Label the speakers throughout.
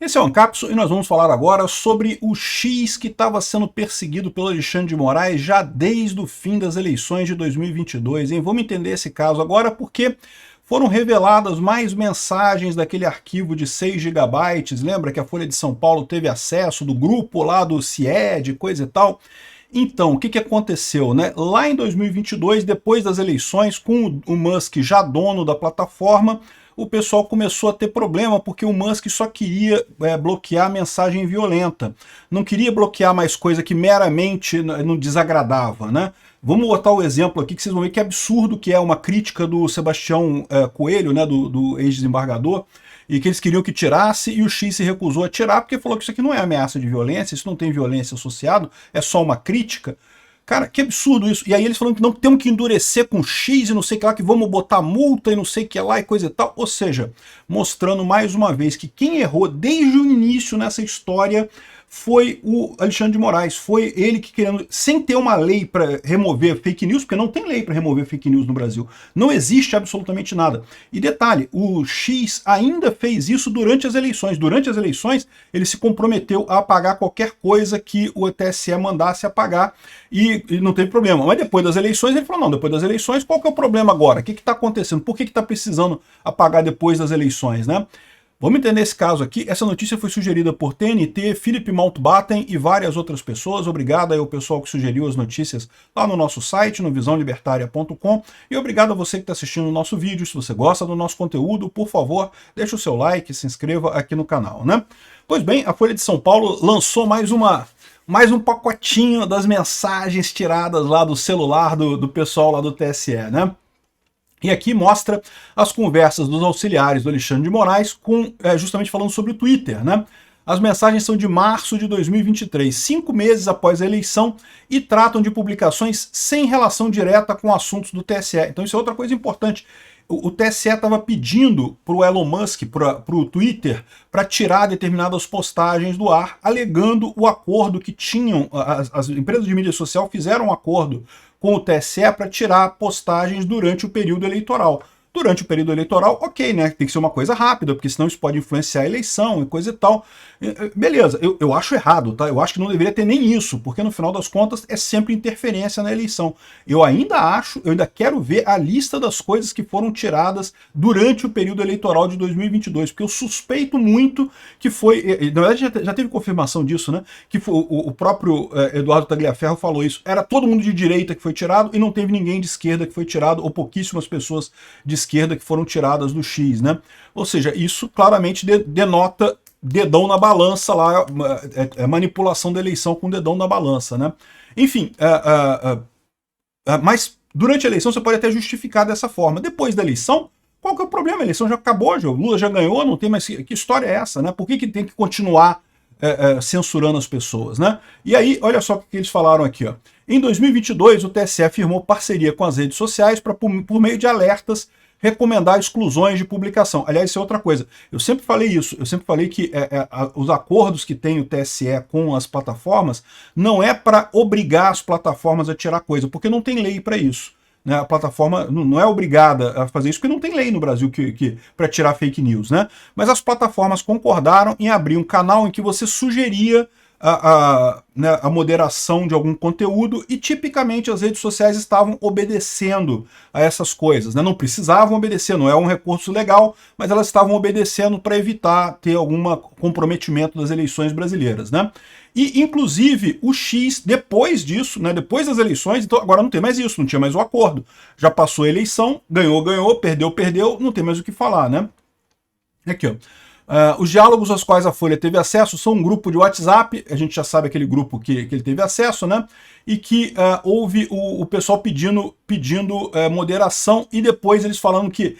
Speaker 1: Esse é o Ancapso e nós vamos falar agora sobre o X que estava sendo perseguido pelo Alexandre de Moraes já desde o fim das eleições de 2022, hein? Vamos entender esse caso agora porque foram reveladas mais mensagens daquele arquivo de 6 gigabytes, lembra que a Folha de São Paulo teve acesso do grupo lá do CIED, coisa e tal? Então, o que aconteceu, né? Lá em 2022, depois das eleições, com o Musk já dono da plataforma, o pessoal começou a ter problema, porque o Musk só queria bloquear mensagem violenta. Não queria bloquear mais coisa que meramente não desagradava, né? Vamos botar o exemplo aqui, que vocês vão ver que absurdo que é uma crítica do Sebastião Coelho, né, do ex-desembargador, e que eles queriam que tirasse, e o X se recusou a tirar, porque falou que isso aqui não é ameaça de violência, isso não tem violência associado, é só uma crítica. Cara, que absurdo isso. E aí eles falando que não temos que endurecer com X e não sei o que lá, que vamos botar multa e não sei o que lá e coisa e tal. Ou seja, mostrando mais uma vez que quem errou desde o início nessa história foi o Alexandre de Moraes. Foi ele que querendo, sem ter uma lei para remover fake news, porque não tem lei para remover fake news no Brasil. Não existe absolutamente nada. E detalhe, o X ainda fez isso durante as eleições. Durante as eleições, ele se comprometeu a apagar qualquer coisa que o TSE mandasse apagar e não teve problema. Mas depois das eleições, ele falou, não, depois das eleições, qual que é o problema agora? O que está acontecendo? Por que está precisando apagar depois das eleições, né? Vamos entender esse caso aqui. Essa notícia foi sugerida por TNT, Philip Mountbatten e várias outras pessoas. Obrigado aí ao pessoal que sugeriu as notícias lá no nosso site, no visãolibertaria.com. E obrigado a você que está assistindo o nosso vídeo. Se você gosta do nosso conteúdo, por favor, deixe o seu like e se inscreva aqui no canal, né? Pois bem, a Folha de São Paulo lançou mais um pacotinho das mensagens tiradas lá do celular do pessoal lá do TSE, né? E aqui mostra as conversas dos auxiliares do Alexandre de Moraes com justamente falando sobre o Twitter, né? As mensagens são de março de 2023, 5 meses após a eleição, e tratam de publicações sem relação direta com assuntos do TSE. Então isso é outra coisa importante. O TSE estava pedindo para o Elon Musk, para o Twitter, para tirar determinadas postagens do ar, alegando o acordo que tinham, as empresas de mídia social fizeram um acordo com o TSE para tirar postagens durante o período eleitoral. Durante o período eleitoral, ok, né? Tem que ser uma coisa rápida, porque senão isso pode influenciar a eleição e coisa e tal. Beleza, eu acho errado, tá? Eu acho que não deveria ter nem isso, porque no final das contas é sempre interferência na eleição. Eu ainda quero ver a lista das coisas que foram tiradas durante o período eleitoral de 2022, porque eu suspeito muito que foi, na verdade já teve confirmação disso, né? Que foi, o próprio Eduardo Tagliaferro falou isso, era todo mundo de direita que foi tirado e não teve ninguém de esquerda que foi tirado, ou pouquíssimas pessoas de esquerda que foram tiradas do X, né? Ou seja, isso claramente denota dedão na balança lá, manipulação da eleição com dedão na balança, né? Enfim, mas durante a eleição você pode até justificar dessa forma. Depois da eleição, qual que é o problema? A eleição já acabou, o Lula já ganhou, não tem mais... Que história é essa, né? Por que tem que continuar censurando as pessoas, né? E aí, olha só o que eles falaram aqui, ó. Em 2022, o TSE firmou parceria com as redes sociais para, por meio de alertas, recomendar exclusões de publicação. Aliás, isso é outra coisa. Eu sempre falei isso. Eu sempre falei que os acordos que tem o TSE com as plataformas não é para obrigar as plataformas a tirar coisa, porque não tem lei para isso. Né? A plataforma não é obrigada a fazer isso, porque não tem lei no Brasil para tirar fake news. Né? Mas as plataformas concordaram em abrir um canal em que você sugeria né, a moderação de algum conteúdo, e tipicamente as redes sociais estavam obedecendo a essas coisas, né? Não precisavam obedecer, não é um recurso legal, mas elas estavam obedecendo para evitar ter algum comprometimento das eleições brasileiras, né? E inclusive o X, depois disso, né, depois das eleições, então agora não tem mais isso, não tinha mais o acordo, já passou a eleição, ganhou, perdeu, não tem mais o que falar, né? Aqui, ó. Os diálogos aos quais a Folha teve acesso são um grupo de WhatsApp, a gente já sabe aquele grupo que ele teve acesso, né? E que houve o pessoal pedindo moderação, e depois eles falando que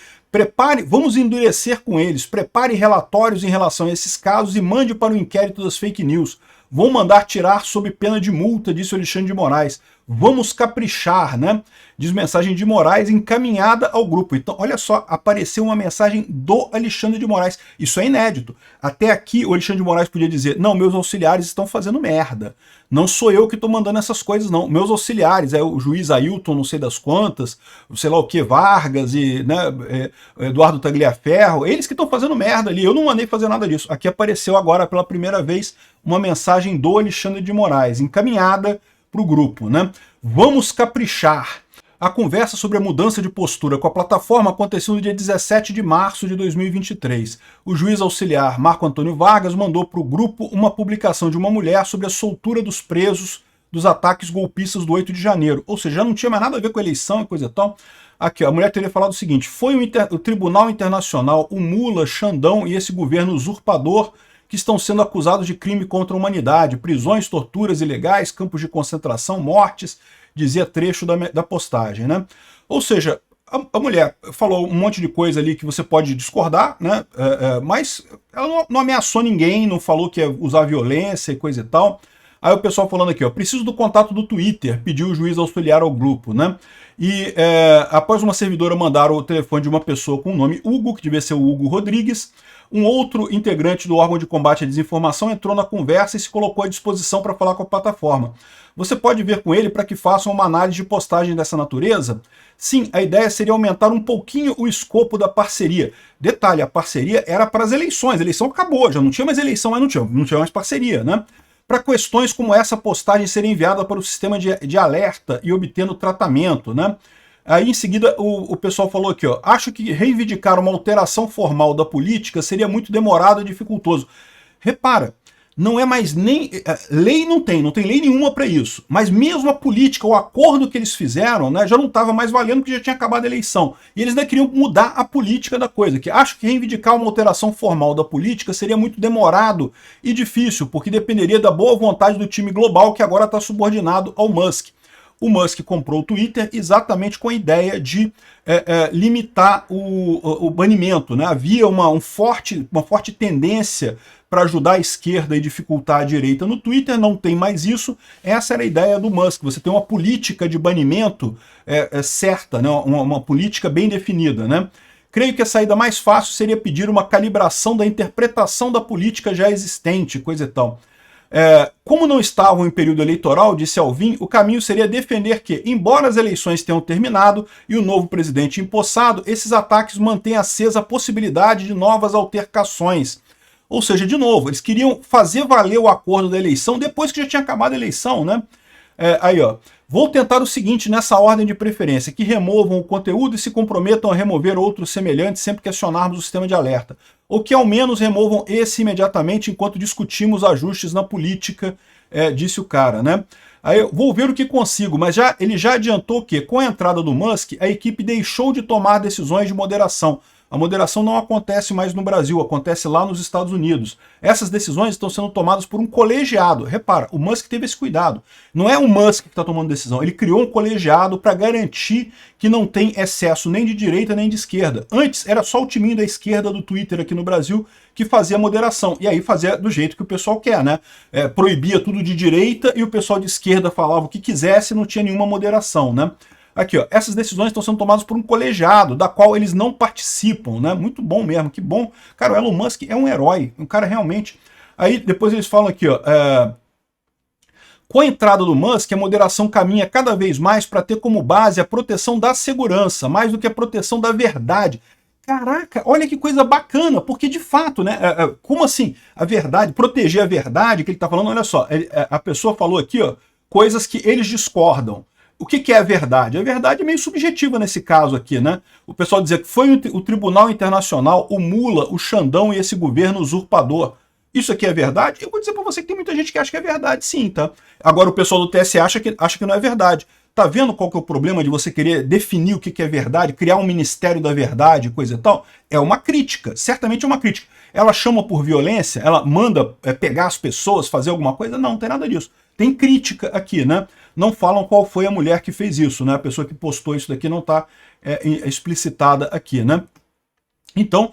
Speaker 1: vamos endurecer com eles, prepare relatórios em relação a esses casos e mande para o inquérito das fake news. Vou mandar tirar sob pena de multa, disse Alexandre de Moraes. Vamos caprichar, né? Diz mensagem de Moraes encaminhada ao grupo. Então, olha só, apareceu uma mensagem do Alexandre de Moraes. Isso é inédito. Até aqui, o Alexandre de Moraes podia dizer, não, meus auxiliares estão fazendo merda. Não sou eu que estou mandando essas coisas, não. Meus auxiliares, o juiz Ailton, não sei das quantas, sei lá o que, Vargas e Eduardo Tagliaferro, eles que estão fazendo merda ali. Eu não mandei fazer nada disso. Aqui apareceu agora, pela primeira vez, uma mensagem do Alexandre de Moraes, encaminhada para o grupo, né? Vamos caprichar. A conversa sobre a mudança de postura com a plataforma aconteceu no dia 17 de março de 2023. O juiz auxiliar Marco Antônio Vargas mandou para o grupo uma publicação de uma mulher sobre a soltura dos presos dos ataques golpistas do 8 de janeiro. Ou seja, já não tinha mais nada a ver com a eleição e coisa e tal. Aqui, ó, a mulher teria falado o seguinte, foi o Tribunal Internacional, o Mula, Xandão e esse governo usurpador que estão sendo acusados de crime contra a humanidade, prisões, torturas ilegais, campos de concentração, mortes, dizia trecho da postagem, né? Ou seja, a mulher falou um monte de coisa ali que você pode discordar, né? Mas ela não ameaçou ninguém, não falou que ia usar violência e coisa e tal. Aí o pessoal falando aqui, ó, preciso do contato do Twitter, pediu o juiz auxiliar ao grupo, né? E após uma servidora mandar o telefone de uma pessoa com o nome Hugo, que devia ser o Hugo Rodrigues, um outro integrante do órgão de combate à desinformação entrou na conversa e se colocou à disposição para falar com a plataforma. Você pode ver com ele para que façam uma análise de postagem dessa natureza? Sim, a ideia seria aumentar um pouquinho o escopo da parceria. Detalhe, a parceria era para as eleições, a eleição acabou, já não tinha mais eleição, mas não tinha mais parceria, né? Para questões como essa postagem ser enviada para o sistema de alerta e obtendo tratamento, né? Aí em seguida o pessoal falou aqui, ó, acho que reivindicar uma alteração formal da política seria muito demorado e dificultoso. Repara, não é mais nem... lei não tem lei nenhuma para isso. Mas mesmo a política, o acordo que eles fizeram, né, já não estava mais valendo porque já tinha acabado a eleição. E eles ainda queriam mudar a política da coisa. Que acho que reivindicar uma alteração formal da política seria muito demorado e difícil, porque dependeria da boa vontade do time global que agora está subordinado ao Musk. O Musk comprou o Twitter exatamente com a ideia de limitar o banimento, né? Havia uma forte tendência para ajudar a esquerda e dificultar a direita no Twitter, não tem mais isso. Essa era a ideia do Musk, você tem uma política de banimento certa, né? Uma política bem definida, né? Creio que a saída mais fácil seria pedir uma calibração da interpretação da política já existente, coisa e tal. Como não estavam em período eleitoral, disse Alvim, o caminho seria defender que, embora as eleições tenham terminado e o novo presidente empossado, esses ataques mantêm acesa a possibilidade de novas altercações. Ou seja, de novo, eles queriam fazer valer o acordo da eleição depois que já tinha acabado a eleição, né? Aí, ó. Vou tentar o seguinte nessa ordem de preferência, que removam o conteúdo e se comprometam a remover outros semelhantes sempre que acionarmos o sistema de alerta. Ou que ao menos removam esse imediatamente enquanto discutimos ajustes na política, disse o cara, né? Aí eu vou ver o que consigo, mas ele já adiantou que, com a entrada do Musk, a equipe deixou de tomar decisões de moderação. A moderação não acontece mais no Brasil, acontece lá nos Estados Unidos. Essas decisões estão sendo tomadas por um colegiado. Repara, o Musk teve esse cuidado. Não é o Musk que está tomando decisão, ele criou um colegiado para garantir que não tem excesso nem de direita nem de esquerda. Antes era só o timinho da esquerda do Twitter aqui no Brasil que fazia moderação, e aí fazia do jeito que o pessoal quer, né? Proibia tudo de direita e o pessoal de esquerda falava o que quisesse e não tinha nenhuma moderação, né? Aqui, ó, essas decisões estão sendo tomadas por um colegiado, da qual eles não participam, né? Muito bom mesmo, que bom. Cara, o Elon Musk é um herói, um cara realmente... Aí depois eles falam aqui, ó, com a entrada do Musk, a moderação caminha cada vez mais para ter como base a proteção da segurança, mais do que a proteção da verdade. Caraca, olha que coisa bacana, porque de fato, né? Como assim a verdade, proteger a verdade que ele está falando? Olha só, a pessoa falou aqui, ó, coisas que eles discordam. O que é a verdade? A verdade é meio subjetiva nesse caso aqui, né? O pessoal dizia que foi o Tribunal Internacional, o Mula, o Xandão e esse governo usurpador. Isso aqui é verdade? Eu vou dizer para você que tem muita gente que acha que é verdade, sim, tá? Agora o pessoal do TSE acha que não é verdade. Tá vendo qual que é o problema de você querer definir o que é verdade, criar um ministério da verdade, coisa e tal? É uma crítica, certamente é uma crítica. Ela chama por violência, ela manda pegar as pessoas, fazer alguma coisa? Não tem nada disso. Tem crítica aqui, né? Não falam qual foi a mulher que fez isso, né? A pessoa que postou isso daqui não está explicitada aqui, né? Então,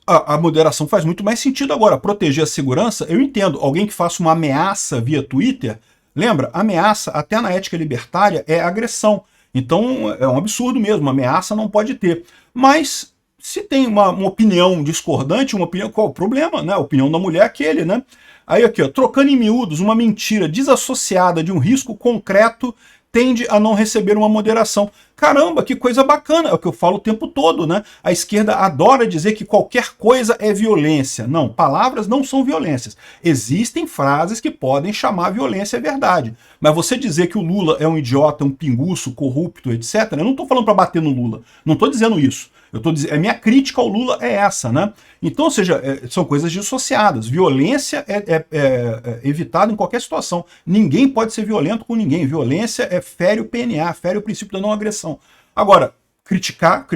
Speaker 1: a moderação faz muito mais sentido agora. Proteger a segurança, eu entendo. Alguém que faça uma ameaça via Twitter, lembra, ameaça, até na ética libertária, é agressão. Então é um absurdo mesmo, ameaça não pode ter. Mas se tem uma opinião discordante, uma opinião, qual o problema, né? A opinião da mulher é aquele, né? Aí aqui, ó, trocando em miúdos, uma mentira desassociada de um risco concreto tende a não receber uma moderação. Caramba, que coisa bacana, é o que eu falo o tempo todo, né? A esquerda adora dizer que qualquer coisa é violência. Não, palavras não são violências. Existem frases que podem chamar violência, é verdade. Mas você dizer que o Lula é um idiota, um pinguço, corrupto, etc., eu não estou falando para bater no Lula, não estou dizendo isso. Eu estou dizendo, a minha crítica ao Lula é essa, né? Então, ou seja, são coisas dissociadas. Violência é evitada em qualquer situação. Ninguém pode ser violento com ninguém. Violência fere o PNA, fere o princípio da não agressão. Agora, criticar,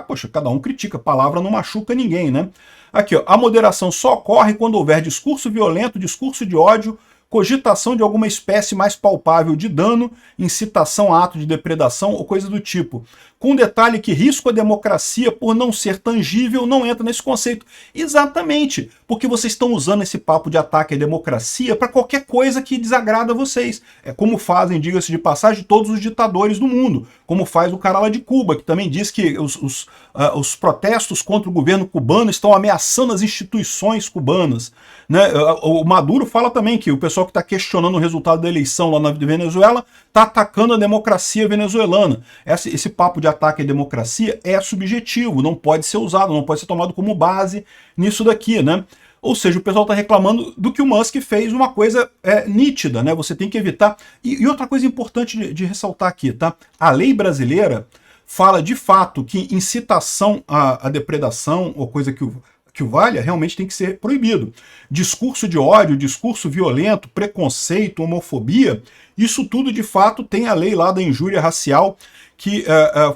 Speaker 1: poxa, cada um critica. A palavra não machuca ninguém, né? Aqui, ó, a moderação só ocorre quando houver discurso violento, discurso de ódio, cogitação de alguma espécie mais palpável de dano, incitação a ato de depredação ou coisa do tipo. Com detalhe que risco à democracia por não ser tangível não entra nesse conceito. Exatamente, porque vocês estão usando esse papo de ataque à democracia para qualquer coisa que desagrada vocês. É como fazem, diga-se de passagem, todos os ditadores do mundo. Como faz o cara lá de Cuba, que também diz que os protestos contra o governo cubano estão ameaçando as instituições cubanas. Né? O Maduro fala também que o pessoal que está questionando o resultado da eleição lá na Venezuela está atacando a democracia venezuelana. Esse papo de ataque à democracia é subjetivo, não pode ser usado, não pode ser tomado como base nisso daqui, né? Ou seja, o pessoal está reclamando do que o Musk fez, uma coisa nítida, né? Você tem que evitar. E outra coisa importante de ressaltar aqui, tá? A lei brasileira fala de fato que incitação à depredação, ou coisa que o valha, realmente tem que ser proibido. Discurso de ódio, discurso violento, preconceito, homofobia, isso tudo de fato tem a lei lá da injúria racial que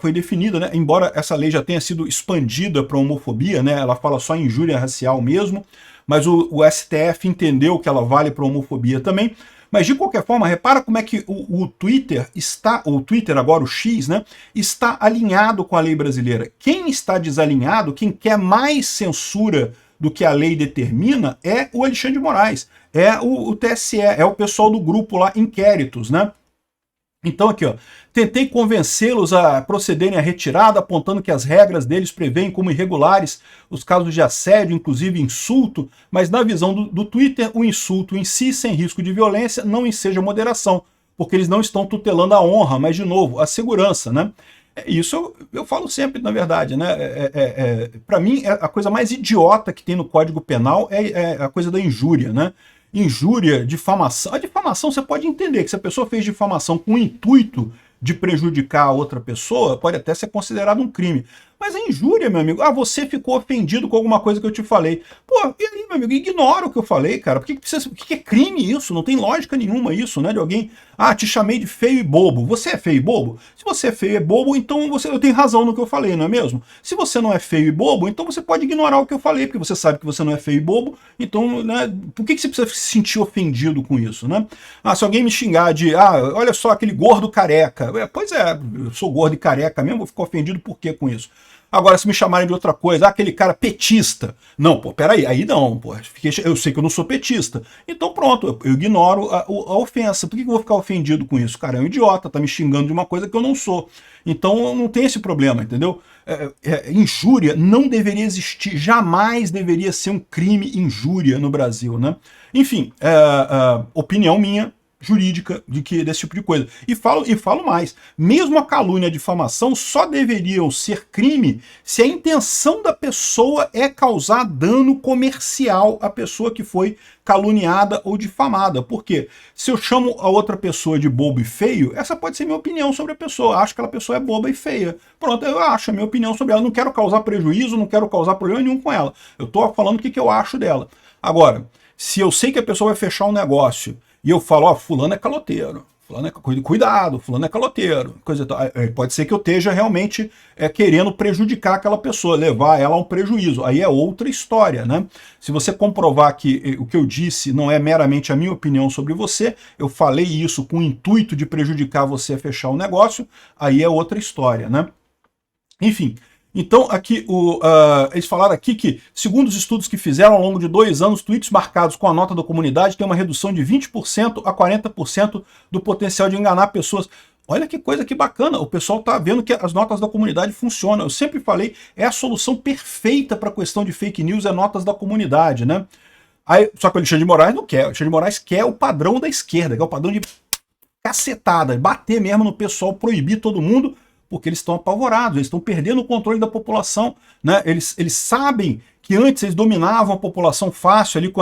Speaker 1: foi definida, né? Embora essa lei já tenha sido expandida para homofobia, né? Ela fala só em injúria racial mesmo, mas o STF entendeu que ela vale para homofobia também. Mas de qualquer forma, repara como é que o Twitter está, o Twitter agora, o X, né, está alinhado com a lei brasileira. Quem está desalinhado, quem quer mais censura do que a lei determina, é o Alexandre de Moraes, é o TSE, é o pessoal do grupo lá, Inquéritos, né? Então aqui, ó, tentei convencê-los a procederem à retirada, apontando que as regras deles prevêem como irregulares os casos de assédio, inclusive insulto, mas na visão do Twitter, o insulto em si, sem risco de violência, não enseja moderação, porque eles não estão tutelando a honra, mas, de novo, a segurança, né? Isso eu falo sempre, na verdade, né? Para mim, a coisa mais idiota que tem no Código Penal é a coisa da injúria, né? Injúria, difamação. A difamação você pode entender que se a pessoa fez difamação com o intuito de prejudicar a outra pessoa, pode até ser considerado um crime. Mas a injúria, meu amigo, você ficou ofendido com alguma coisa que eu te falei. Pô, e aí, meu amigo, ignora o que eu falei, cara. Por que é crime isso? Não tem lógica nenhuma isso, né? De alguém, te chamei de feio e bobo. Você é feio e bobo? Se você é feio e bobo, então eu tenho razão no que eu falei, não é mesmo? Se você não é feio e bobo, então você pode ignorar o que eu falei, porque você sabe que você não é feio e bobo, então, né, por que você precisa se sentir ofendido com isso, né? Se alguém me xingar de, olha só, aquele gordo careca. Pois é, eu sou gordo e careca mesmo, vou ficar ofendido por quê com isso? Agora, se me chamarem de outra coisa, aquele cara petista. Não, pô, peraí, aí não, pô. Eu sei que eu não sou petista. Então pronto, eu ignoro a ofensa. Por que eu vou ficar ofendido com isso? Cara, é um idiota, tá me xingando de uma coisa que eu não sou. Então não tem esse problema, entendeu? Injúria não deveria existir, jamais deveria ser um crime injúria no Brasil, né? Enfim, opinião minha, jurídica desse tipo de coisa. E falo mais, mesmo a calúnia e a difamação só deveriam ser crime se a intenção da pessoa é causar dano comercial à pessoa que foi caluniada ou difamada. Por quê? Se eu chamo a outra pessoa de bobo e feio, essa pode ser minha opinião sobre a pessoa. Acho que aquela pessoa é boba e feia. Pronto, eu acho a minha opinião sobre ela. Não quero causar prejuízo, não quero causar problema nenhum com ela. Eu estou falando o que eu acho dela. Agora, se eu sei que a pessoa vai fechar um negócio e eu falo, fulano é caloteiro, cuidado, fulano é caloteiro, coisa tal. Pode ser que eu esteja realmente querendo prejudicar aquela pessoa, levar ela a um prejuízo. Aí é outra história, né? Se você comprovar que o que eu disse não é meramente a minha opinião sobre você, eu falei isso com o intuito de prejudicar você a fechar o negócio, aí é outra história, né? Enfim, Então, aqui, eles falaram aqui que, segundo os estudos que fizeram ao longo de 2 anos, tweets marcados com a nota da comunidade têm uma redução de 20% a 40% do potencial de enganar pessoas. Olha que coisa que bacana, o pessoal está vendo que as notas da comunidade funcionam. Eu sempre falei, é a solução perfeita para a questão de fake news, é notas da comunidade, né? Aí, só que o Alexandre de Moraes não quer. O Alexandre de Moraes quer o padrão da esquerda, que é o padrão de cacetada, bater mesmo no pessoal, proibir todo mundo, porque eles estão apavorados, eles estão perdendo o controle da população, né? Eles sabem que antes eles dominavam a população fácil ali,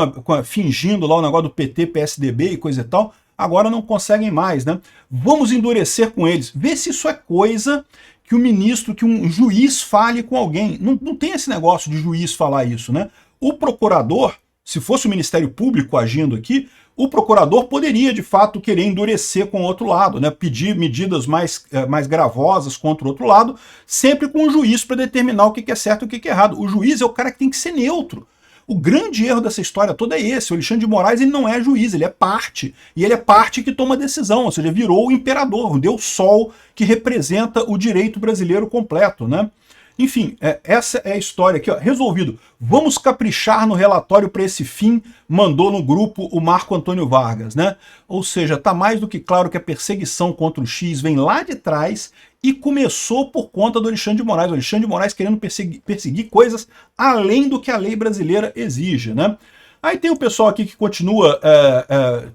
Speaker 1: fingindo lá o negócio do PT, PSDB e coisa e tal, agora não conseguem mais, né? Vamos endurecer com eles. Vê se isso é coisa que o ministro, que um juiz fale com alguém. Não tem esse negócio de juiz falar isso, né? O procurador, se fosse o Ministério Público agindo aqui, o procurador poderia, de fato, querer endurecer com o outro lado, né? Pedir medidas mais gravosas contra o outro lado, sempre com o juiz para determinar o que é certo e o que é errado. O juiz é o cara que tem que ser neutro. O grande erro dessa história toda é esse. O Alexandre de Moraes ele não é juiz, ele é parte. E ele é parte que toma decisão, ou seja, virou o imperador, o Deus Sol que representa o direito brasileiro completo, né? Enfim, essa é a história aqui, ó. Resolvido. Vamos caprichar no relatório para esse fim, mandou no grupo o Marco Antônio Vargas, né? Ou seja, tá mais do que claro que a perseguição contra o X vem lá de trás e começou por conta do Alexandre de Moraes. O Alexandre de Moraes querendo perseguir coisas além do que a lei brasileira exige, né? Aí tem o pessoal aqui que continua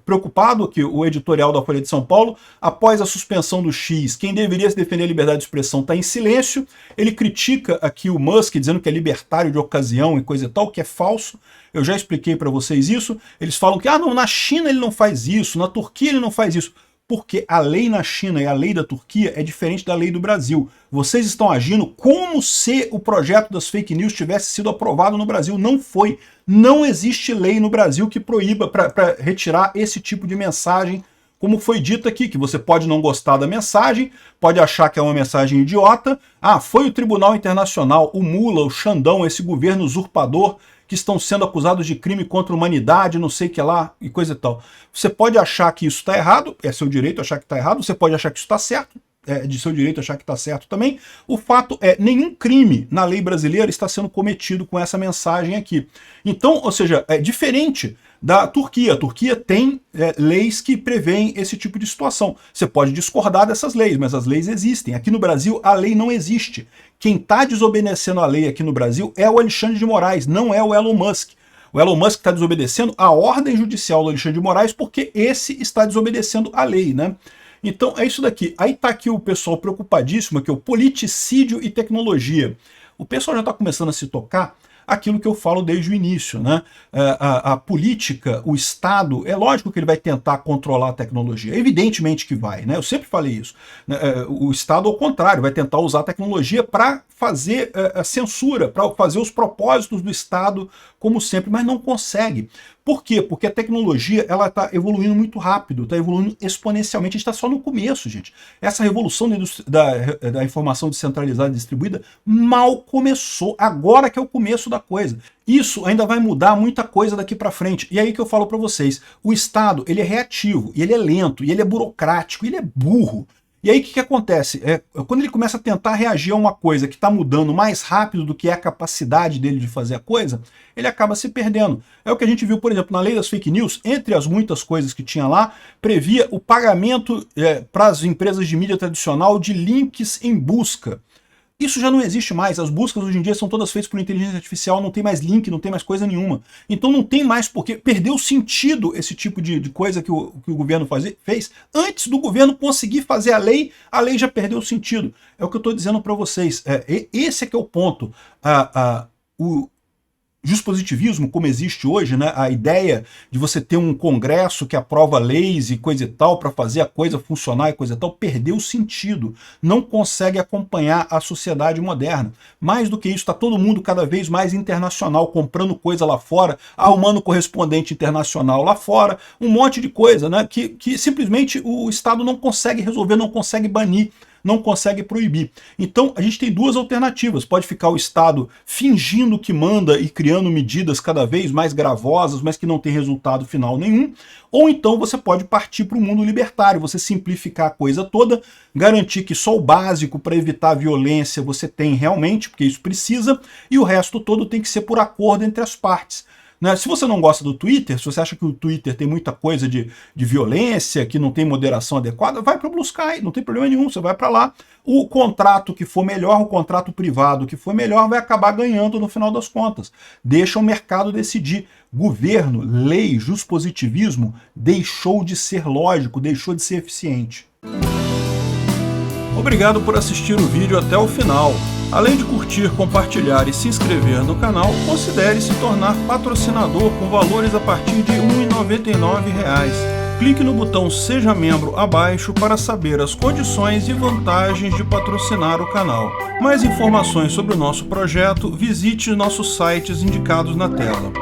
Speaker 1: preocupado, que o editorial da Folha de São Paulo, após a suspensão do X, quem deveria se defender a liberdade de expressão está em silêncio. Ele critica aqui o Musk, dizendo que é libertário de ocasião e coisa e tal, que é falso. Eu já expliquei para vocês isso. Eles falam que, não, na China ele não faz isso, na Turquia ele não faz isso. Porque a lei na China e a lei da Turquia é diferente da lei do Brasil. Vocês estão agindo como se o projeto das fake news tivesse sido aprovado no Brasil. Não foi. Não existe lei no Brasil que proíba para retirar esse tipo de mensagem, como foi dito aqui, que você pode não gostar da mensagem, pode achar que é uma mensagem idiota. Foi o Tribunal Internacional, o Mula, o Xandão, esse governo usurpador, que estão sendo acusados de crime contra a humanidade, não sei o que lá, e coisa e tal. Você pode achar que isso está errado, é seu direito achar que está errado, você pode achar que isso está certo, é de seu direito achar que está certo também. O fato é, nenhum crime na lei brasileira está sendo cometido com essa mensagem aqui. Então, ou seja, é diferente da Turquia. A Turquia tem leis que preveem esse tipo de situação. Você pode discordar dessas leis, mas as leis existem. Aqui no Brasil, a lei não existe. Quem está desobedecendo a lei aqui no Brasil é o Alexandre de Moraes, não é o Elon Musk. O Elon Musk está desobedecendo a ordem judicial do Alexandre de Moraes porque esse está desobedecendo a lei, né? Então é isso daqui. Aí tá aqui o pessoal preocupadíssimo, que é o politicídio e tecnologia. O pessoal já está começando a se tocar aquilo que eu falo desde o início, né? A política, o Estado, é lógico que ele vai tentar controlar a tecnologia, evidentemente que vai, né? Eu sempre falei isso. O Estado, ao contrário, vai tentar usar a tecnologia para fazer a censura, para fazer os propósitos do Estado, como sempre, mas não consegue. Por quê? Porque a tecnologia ela está evoluindo muito rápido, está evoluindo exponencialmente. A gente está só no começo, gente. Essa revolução da informação descentralizada e distribuída mal começou. Agora que é o começo da coisa. Isso ainda vai mudar muita coisa daqui para frente. E aí que eu falo para vocês, o Estado ele é reativo, e ele é lento, e ele é burocrático, e ele é burro. E aí o que acontece? Quando ele começa a tentar reagir a uma coisa que está mudando mais rápido do que é a capacidade dele de fazer a coisa, ele acaba se perdendo. É o que a gente viu, por exemplo, na lei das fake news, entre as muitas coisas que tinha lá, previa o pagamento para as empresas de mídia tradicional de links em busca. Isso já não existe mais, as buscas hoje em dia são todas feitas por inteligência artificial, não tem mais link, não tem mais coisa nenhuma. Então não tem mais porque perdeu sentido esse tipo de coisa que o governo fez. Antes do governo conseguir fazer a lei já perdeu sentido. É o que eu estou dizendo para vocês, esse é que é o ponto. O dispositivismo, como existe hoje, né? A ideia de você ter um congresso que aprova leis e coisa e tal para fazer a coisa funcionar e coisa e tal, perdeu sentido. Não consegue acompanhar a sociedade moderna. Mais do que isso, está todo mundo cada vez mais internacional, comprando coisa lá fora, arrumando correspondente internacional lá fora, um monte de coisa, né? Que simplesmente o Estado não consegue resolver, não consegue banir. não consegue proibir. Então a gente tem duas alternativas. Pode ficar o Estado fingindo que manda e criando medidas cada vez mais gravosas, mas que não tem resultado final nenhum, ou então você pode partir para o mundo libertário, você simplificar a coisa toda, garantir que só o básico para evitar a violência você tem realmente, porque isso precisa, e o resto todo tem que ser por acordo entre as partes. Se você não gosta do Twitter, se você acha que o Twitter tem muita coisa de violência, que não tem moderação adequada, vai para o Blue Sky, não tem problema nenhum, você vai para lá. O contrato que for melhor, o contrato privado que for melhor, vai acabar ganhando no final das contas. Deixa o mercado decidir. Governo, lei, juspositivismo deixou de ser lógico, deixou de ser eficiente. Obrigado por assistir o vídeo até o final. Além de curtir, compartilhar e se inscrever no canal, considere se tornar patrocinador com valores a partir de R$ 1,99. Clique no botão Seja Membro abaixo para saber as condições e vantagens de patrocinar o canal. Mais informações sobre o nosso projeto, visite nossos sites indicados na tela.